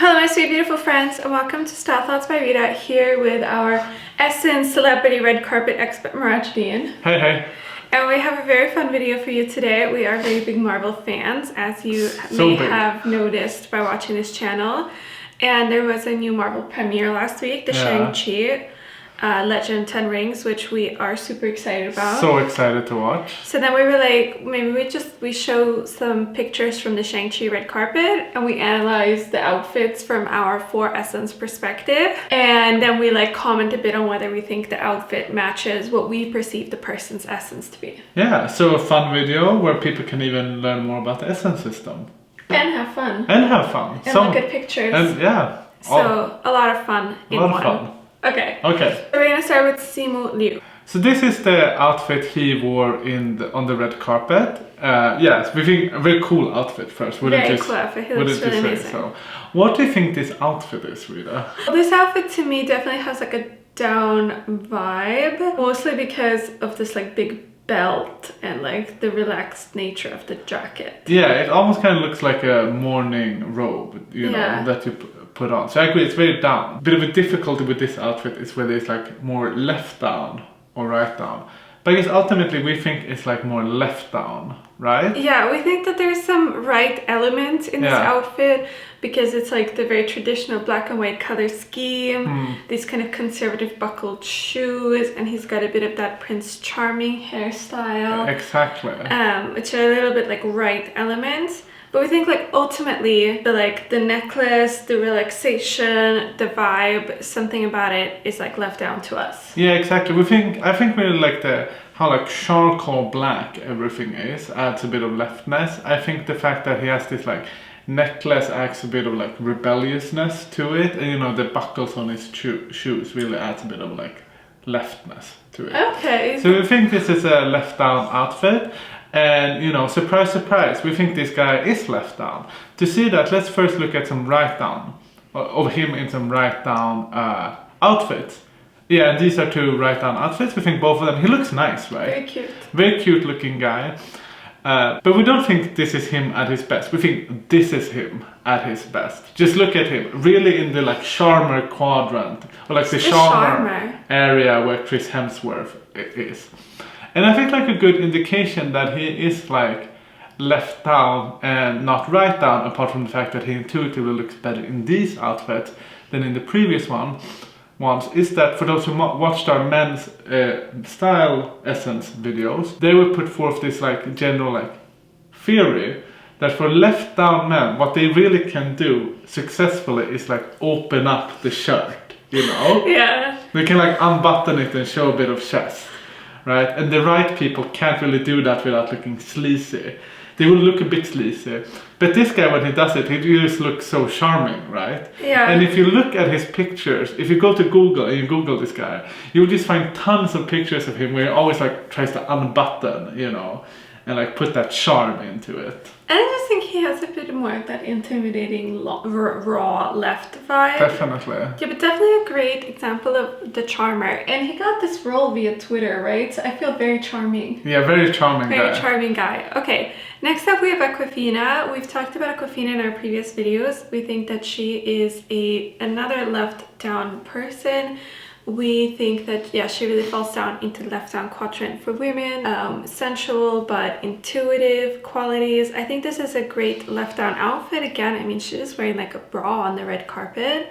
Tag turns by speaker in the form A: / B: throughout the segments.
A: Hello my sweet beautiful friends and welcome to Style Thoughts by Rita, here with our Essence Celebrity Red Carpet expert Meng'er Zhang.
B: Hey.
A: And we have a very fun video for you today. We are very big Marvel fans, as you may have noticed by watching this channel. And there was a new Marvel premiere last week, the Shang-Chi Legend 10 Rings, which we are super excited about.
B: So excited to watch.
A: So then we were like, maybe we show some pictures from the Shang-Chi red carpet and we analyze the outfits from our 4 Essence perspective. And then we like comment a bit on whether we think the outfit matches what we perceive the person's essence to be.
B: Yeah, so a fun video where people can even learn more about the Essence system.
A: And have fun.
B: And
A: look at pictures.
B: And yeah.
A: So a lot of fun in one.
B: Fun.
A: Okay.
B: So
A: we're gonna start with Simu Liu.
B: So this is the outfit he wore on the red carpet. Yes, we think a very cool outfit first.
A: Very cool outfit. He looks really amazing.
B: So, what do you think this outfit is, Rita?
A: Well, this outfit to me definitely has like a down vibe, mostly because of this like big belt and like the relaxed nature of the jacket.
B: Yeah, it almost kind of looks like a morning robe, you know, that you put on. So I agree, it's very down. Bit of a difficulty with this outfit is whether it's like more left down or right down. But I guess ultimately we think it's like more left down, right?
A: Yeah, we think that there's some right elements in this outfit because it's like the very traditional black and white color scheme, these kind of conservative buckled shoes, and he's got a bit of that Prince Charming hairstyle.
B: Exactly.
A: Which are a little bit like right elements. But we think like ultimately the necklace, the relaxation, the vibe, something about it is like left down to us.
B: Yeah, exactly. I think we like how like charcoal black everything is adds a bit of leftness. I think the fact that he has this like necklace adds a bit of like rebelliousness to it, and you know the buckles on his shoes really adds a bit of like leftness to it.
A: Okay.
B: So we think this is a left down outfit. And you know, surprise, surprise, we think this guy is left down. To see that, let's first look at some right down of him in some right down outfits. Yeah, and these are 2 right down outfits. We think both of them. He looks nice, right?
A: Very cute.
B: Very cute looking guy. But we don't think this is him at his best. We think this is him at his best. Just look at him, really in the like charmer quadrant, or like the charmer area where Chris Hemsworth is. And I think like a good indication that he is like left down and not right down, apart from the fact that he intuitively looks better in these outfits than in the previous ones, is that for those who watched our men's style essence videos, they would put forth this like general like theory that for left down men, what they really can do successfully is like open up the shirt, you know?
A: Yeah.
B: They can like unbutton it and show a bit of chest. Right, and the right people can't really do that without looking sleazy. They will look a bit sleazy, but this guy, when he does it, he just looks so charming, right?
A: Yeah.
B: And if you look at his pictures, if you go to Google and you Google this guy, you'll just find tons of pictures of him where he always like tries to unbutton, you know, and like put that charm into it.
A: And I just think he has a bit more of that intimidating, raw left vibe.
B: Definitely.
A: Yeah, but definitely a great example of the charmer. And he got this role via Twitter, right? So I feel very charming.
B: Yeah, very charming guy.
A: Very charming guy. Okay, next up we have Awkwafina. We've talked about Awkwafina in our previous videos. We think that she is another left down person. We think that, yeah, she really falls down into the left down quadrant for women. Sensual but intuitive qualities. I think this is a great left down outfit. Again, I mean, she's wearing like a bra on the red carpet.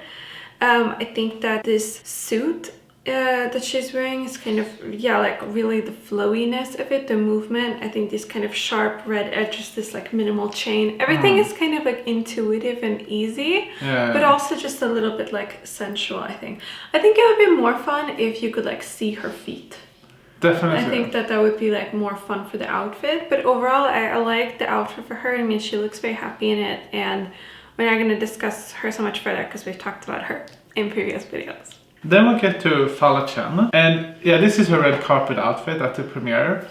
A: I think that this suit that she's wearing is kind of, yeah, like really the flowiness of it, the movement. I think these kind of sharp red edges, this like minimal chain, everything is kind of like intuitive and easy, but also just a little bit like sensual. I think it would be more fun if you could like see her feet.
B: Definitely.
A: I think that would be like more fun for the outfit, but overall I like the outfit for her. I mean, she looks very happy in it, and we're not going to discuss her so much further because we've talked about her in previous videos.
B: Then we get to Fala Chen, and yeah, this is her red carpet outfit at the premiere.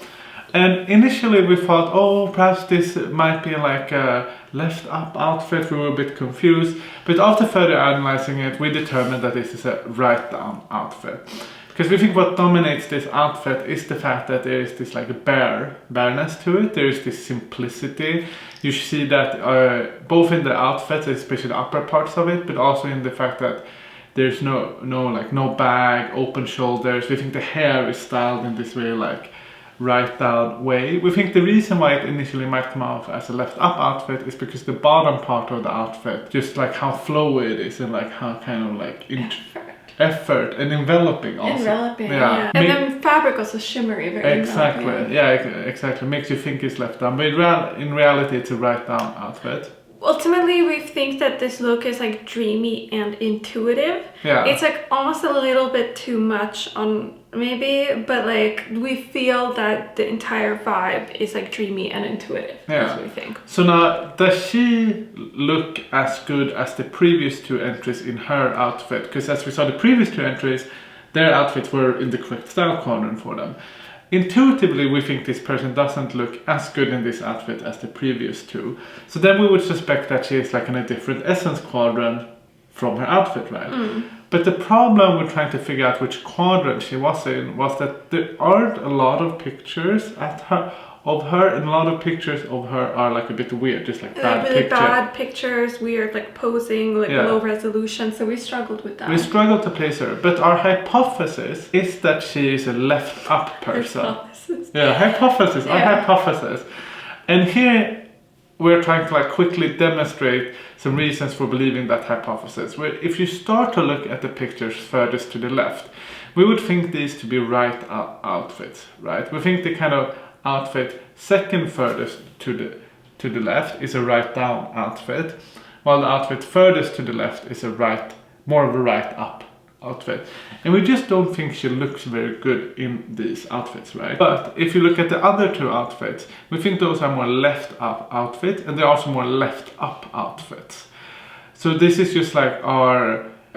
B: And initially we thought, oh, perhaps this might be like a left up outfit. We were a bit confused, but after further analyzing it, we determined that this is a right down outfit. Because we think what dominates this outfit is the fact that there is this like bareness to it. There is this simplicity. you see that both in the outfits, especially the upper parts of it, but also in the fact that there's no bag, open shoulders. We think the hair is styled in this very like right down way. We think the reason why it initially might come off as a left up outfit is because the bottom part of the outfit, just like how flowy it is and like how kind of like effort and enveloping also.
A: Enveloping, yeah. And then fabric also shimmery, very
B: exactly,
A: enveloping.
B: yeah, exactly. Makes you think it's left down, but in reality it's a right down outfit.
A: Ultimately, we think that this look is like dreamy and intuitive.
B: Yeah.
A: It's like almost a little bit too much on maybe, but like we feel that the entire vibe is like dreamy and intuitive.
B: Yeah.
A: That's what we think.
B: So now, does she look as good as the previous two entries in her outfit? Because as we saw the previous two entries, their outfits were in the correct style quadrant for them. Intuitively, we think this person doesn't look as good in this outfit as the previous two. So then we would suspect that she is like in a different essence quadrant from her outfit, right? But the problem with trying to figure out which quadrant she was in was that there aren't a lot of pictures of her, and a lot of pictures of her are like a bit weird, just like bad
A: really
B: picture.
A: bad pictures, weird like posing, like low resolution, so we struggled with that.
B: We struggled to place her, but our hypothesis is that she is a left up person. Our hypothesis. And here we're trying to like quickly demonstrate some reasons for believing that hypothesis. Where if you start to look at the pictures furthest to the left, we would think these to be right outfits, right? We think the kind of outfit second furthest to the left is a right down outfit, while the outfit furthest to the left is more of a right up outfit. And we just don't think she looks very good in these outfits, right? But if you look at the other two outfits, we think those are more left up outfits, and they're also more left up outfits. So this is just like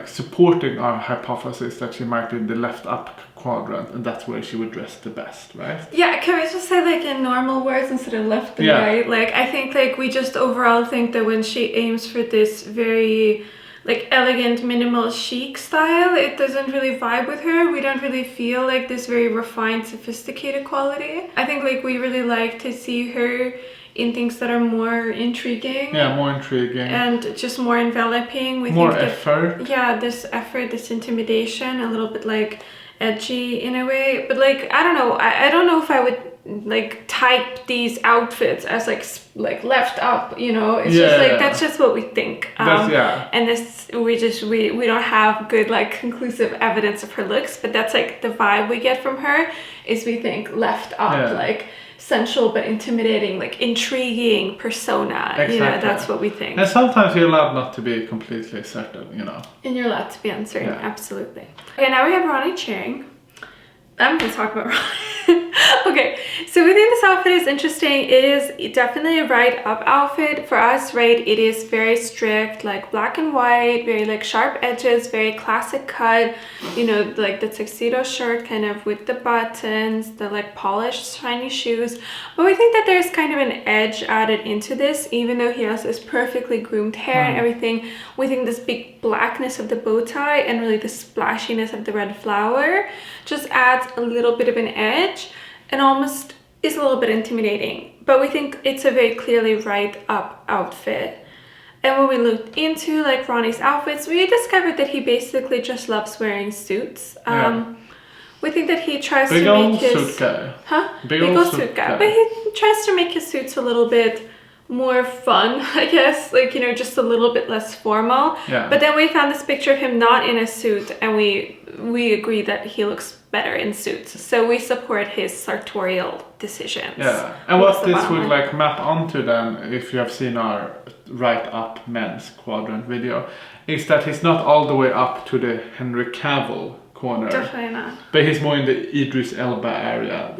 B: supporting our hypothesis that she might be in the left up quadrant, and that's where she would dress the best, right?
A: Yeah, can we just say like in normal words instead of left and right? Like I think like we just overall think that when she aims for this very like elegant minimal chic style, it doesn't really vibe with her. We don't really feel like this very refined sophisticated quality. I think like we really like to see her in things that are more intriguing.
B: Yeah, more intriguing.
A: And just more enveloping. We
B: more
A: think
B: effort.
A: This effort, this intimidation, a little bit like edgy in a way. But like, I don't know. I don't know if I would like type these outfits as like left up, you know. It's just like that's just what we think. And this we don't have good like conclusive evidence of her looks, but that's like the vibe we get from her is we think left up, like sensual but intimidating, like intriguing persona.
B: Exactly.
A: You know, that's what we think.
B: And sometimes you're allowed not to be completely certain, you know.
A: And you're allowed to be uncertain, absolutely. Okay, now we have Ronnie Chieng. I'm going to talk about Ronnie. Okay, so we think this outfit is interesting. It is definitely a right up outfit for us, right? It is very strict, like black and white, very like sharp edges, very classic cut, you know, like the tuxedo shirt kind of with the buttons, the like polished shiny shoes. But we think that there's kind of an edge added into this, even though he has this perfectly groomed hair and everything. We think this big blackness of the bow tie and really the splashiness of the red flower just adds a little bit of an edge and almost is a little bit intimidating. But we think it's a very clearly right up outfit. And when we looked into like Ronnie's outfits, we discovered that he basically just loves wearing suits. We think that he tries to make his
B: suit guy.
A: Big old suit guy. But he tries to make his suits a little bit more fun, I guess, like, you know, just a little bit less formal. But then we found this picture of him not in a suit, and we agree that he looks better in suits, so we support his sartorial decisions.
B: And what this would like map onto then, if you have seen our right up men's quadrant video, is that he's not all the way up to the Henry Cavill corner.
A: Definitely not.
B: But he's more in the Idris Elba area,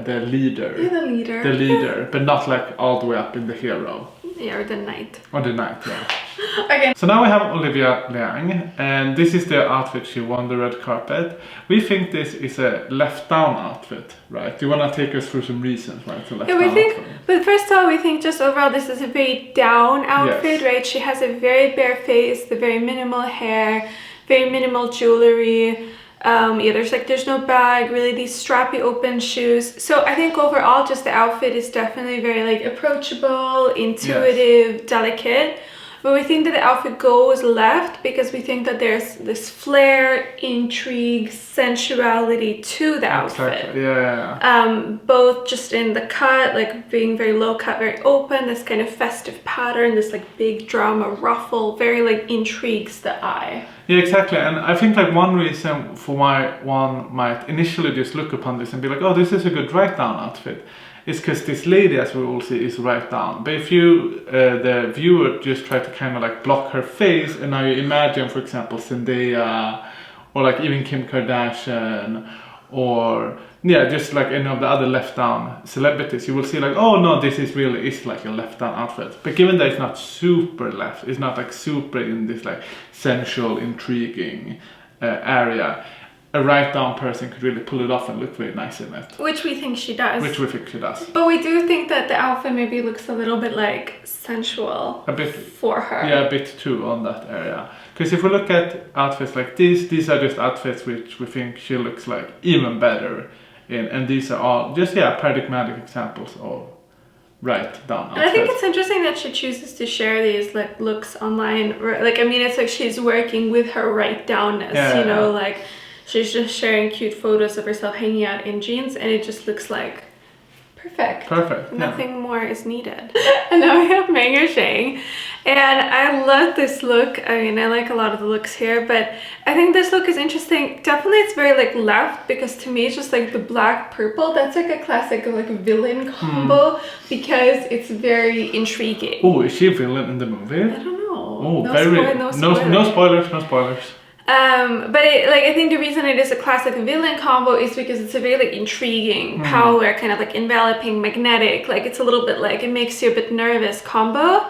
B: the leader. The leader, but not like all the way up in the hero.
A: Or the knight.
B: Or the knight,
A: Okay.
B: So now we have Olivia Liang, and this is the outfit she won the red carpet. We think this is a left down outfit, right? Do you want to take us through some reasons why it's a left down outfit?
A: But first of all, we think just overall this is a very down outfit, right? She has a very bare face, the very minimal hair, very minimal jewelry. Yeah, there's no bag, really these strappy open shoes. So I think overall just the outfit is definitely very like approachable, intuitive, delicate. But we think that the outfit goes left because we think that there's this flair, intrigue, sensuality to the outfit.
B: Exactly. Yeah.
A: Both just in the cut, like being very low cut, very open, this kind of festive pattern, this like big drama ruffle, very like intrigues the eye.
B: Yeah, exactly. And I think like one reason for why one might initially just look upon this and be like, oh, this is a good write-down outfit, is because this lady, as we all see, is right down. But if you, the viewer, just try to kind of like block her face, and now you imagine, for example, Zendaya, or like even Kim Kardashian, or yeah, just like any of the other left down celebrities, you will see like, oh no, this is like a left down outfit. But given that it's not super left, it's not like super in this like sensual, intriguing area, a right down person could really pull it off and look very nice in it.
A: Which we think she does.
B: Which we think she does.
A: But we do think that the outfit maybe looks a little bit like sensual
B: a bit
A: for her.
B: Yeah, a bit too on that area. Because if we look at outfits like these are just outfits which we think she looks like even better in. And these are all just, paradigmatic examples of right down outfits.
A: And I think it's interesting that she chooses to share these like looks online. Like, I mean, it's like she's working with her right downness, like she's just sharing cute photos of herself hanging out in jeans, and it just looks like perfect. Nothing more is needed. And now we have Meng'er Zhang, and I love this look. I mean, I like a lot of the looks here, but I think this look is interesting. Definitely it's very like left, because to me it's just like the black purple. That's like a classic like villain combo because it's very intriguing.
B: Oh, is she a villain in the movie?
A: I don't know.
B: Oh,
A: No
B: spoilers.
A: But I think the reason it is a classic villain combo is because it's a very like intriguing, power, kind of like enveloping, magnetic, like it's a little bit like it makes you a bit nervous combo.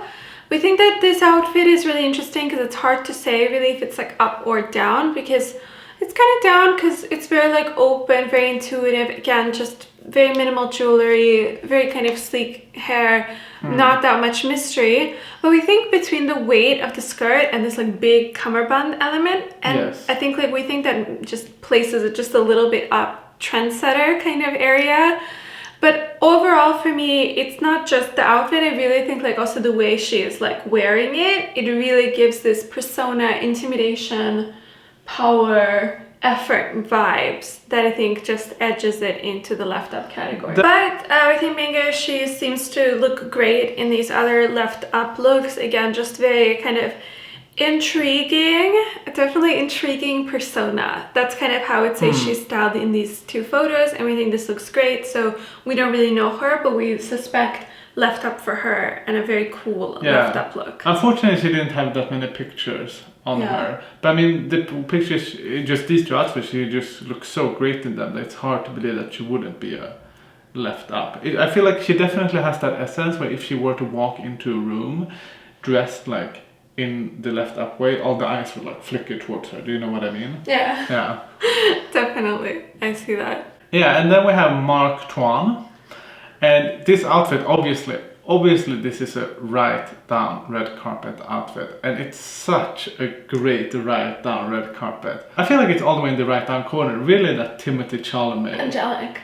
A: We think that this outfit is really interesting because it's hard to say really if it's like up or down, because it's kind of down because it's very like open, very intuitive, again just very minimal jewelry, very kind of sleek hair, not that much mystery. But we think between the weight of the skirt and this like big cummerbund element, and I think like we think that just places it just a little bit up, trendsetter kind of area. But overall for me, it's not just the outfit. I really think like also the way she is like wearing it, it really gives this persona, intimidation, power, effort vibes that I think just edges it into the left up category. But I think Meng'er, she seems to look great in these other left up looks. Again, just very kind of intriguing, definitely intriguing persona. That's kind of how I would say she's styled in these two photos, and we think this looks great. So we don't really know her, but we suspect left up for her and a very cool left up look.
B: Unfortunately, she didn't have that many pictures on her. But I mean, the pictures, just these two outfits, she just looks so great in them that it's hard to believe that she wouldn't be a left up. I feel like she definitely has that essence where if she were to walk into a room dressed like in the left up way, all the eyes would like flicker towards her. Do you know what I mean?
A: Yeah. Definitely. I see that.
B: Yeah, and then we have Mark Tuan. And this outfit, obviously this is a right down red carpet outfit, and it's such a great right down red carpet. I feel like it's all the way in the right down corner, really that Timothée Chalamet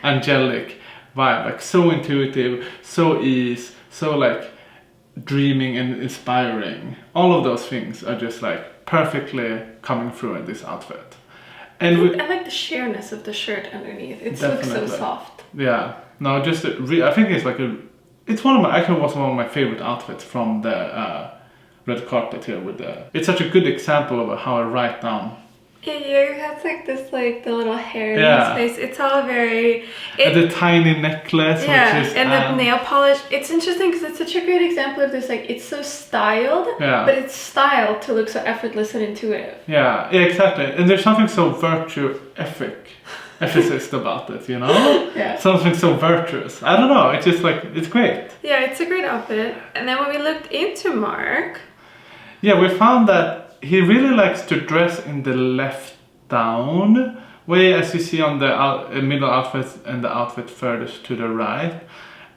B: angelic vibe, like so intuitive, so ease, so like dreaming and inspiring. All of those things are just like perfectly coming through in this outfit. And
A: I like the sheerness of the shirt underneath. It looks so soft.
B: Yeah. No, just I think it's like it's one of my favorite outfits from the red carpet here with it's such a good example of how I write down.
A: Yeah, it has like this like the little hair in his face. It's all very...
B: and the tiny necklace. Which is,
A: and the nail polish. It's interesting because it's such a great example of this, like it's so styled, but it's styled to look so effortless and intuitive.
B: Yeah, exactly. And there's something so ethicist about it, you know? Something so virtuous. I don't know, it's just like, it's great.
A: Yeah, it's a great outfit. And then when we looked into Mark...
B: yeah, we found that he really likes to dress in the left down way, as you see on the middle outfit and the outfit furthest to the right.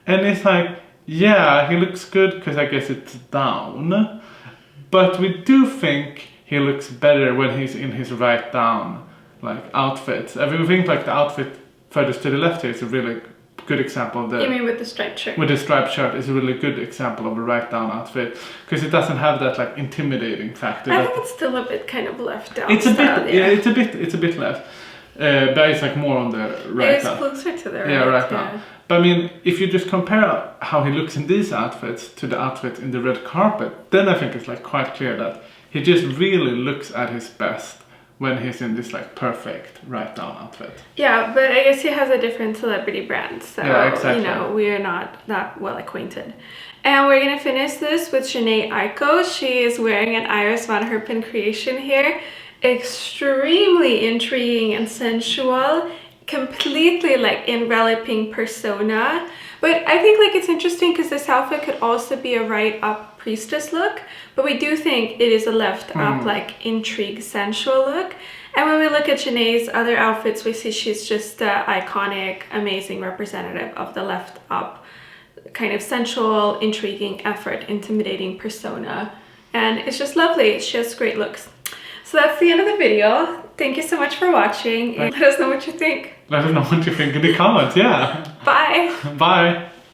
B: And it's like, yeah, he looks good because I guess it's down. But we do think he looks better when he's in his right down like outfits. I mean, we think like the outfit furthest to the left here is a really good example of the...
A: You mean with the striped shirt?
B: With the striped shirt is a really good example of a right-down outfit, because it doesn't have that like intimidating factor.
A: I think it's still a bit kind of left down.
B: It's a
A: style,
B: bit, yeah, it's a bit left, but it's like more on the right.
A: It's closer to the right.
B: Yeah, right down. But I mean, if you just compare how he looks in these outfits to the outfit in the red carpet, then I think it's like quite clear that he just really looks at his best when he's in this like perfect right down outfit.
A: Yeah, but I guess he has a different celebrity brand, so
B: yeah, exactly.
A: You know, we're not that well acquainted. And we're gonna finish this with Jhene Aiko. She is wearing an Iris Van Herpen creation here. Extremely intriguing and sensual, completely like enveloping persona. But I think like it's interesting because this outfit could also be a right up priestess look, but we do think it is a left up like intrigue sensual look. And when we look at Jhene's other outfits, we see she's just the iconic, amazing representative of the left up kind of sensual, intriguing effort, intimidating persona. And it's just lovely. She has great looks. So that's the end of the video. Thank you so much for watching. And let us know what you think.
B: Let us know what you think in the comments, yeah.
A: Bye.
B: Bye.